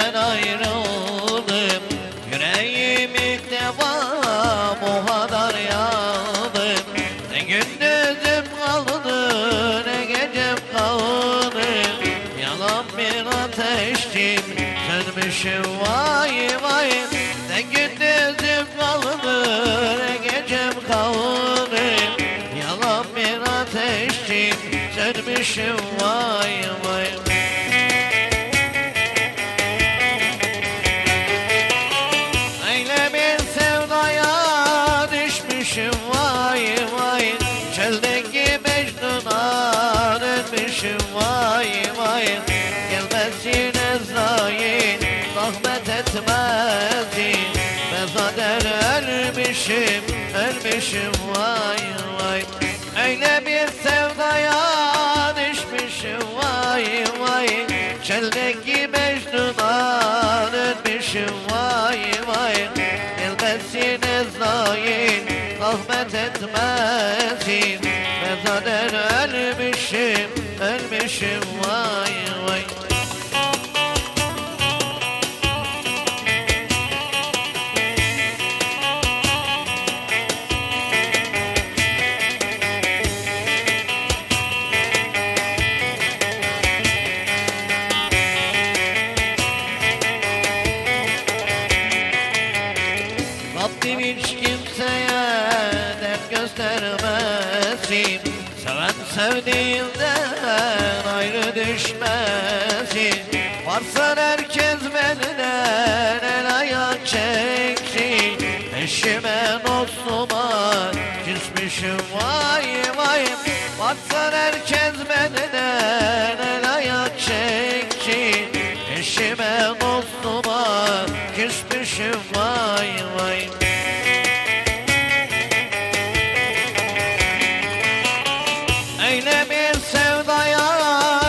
senden ayrıldım. Yüreğim ilk defa bu kadar yandı. Ne gündüzüm kaldı, ne gecem kaldı. Yalan bir ateştim, sönmüşüm vay vay. Ne gündüzüm kaldı, ne gecem kaldı. Yalan bir ateştim, sönmüşüm vay vay. Öyle bir sevdaya düşmüşüm vay vay. Çöldeki Mecnun'a dönmüşüm vay vay. Gelmesin Ezrail, zahmet etmesin. Ben zaten ölmüşüm, ölmüşüm vay vay. Öyle bir sevdaya düşmüşüm vay vay. Çöldeki Mecnun'a dönmüşüm vay vay. Gelmesin Ezrail, zahmet etmesin. Ben zaten ölmüşüm, ölmüşüm vay vay. Rabbim hiç kimseye dert göstermesin. Seven sevdiğinden ayrı düşmesin. Varsa herkes benden el ayak çeksin. Eşime dostuma küsmüşüm vay vay. Varsa herkes benden el ayak çeksin. Eşime dostuma küsmüşüm vay vay. Öyle bir sevdaya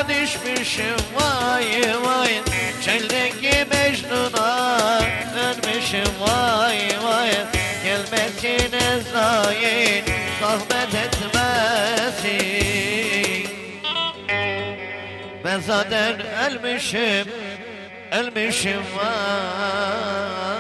düşmüşüm vay vay. Çöldeki Mecnun'a dönmüşüm vay vay. Gelmesin Ezrail, zahmet etmesin. Ben zaten ölmüşüm, ölmüşüm vay.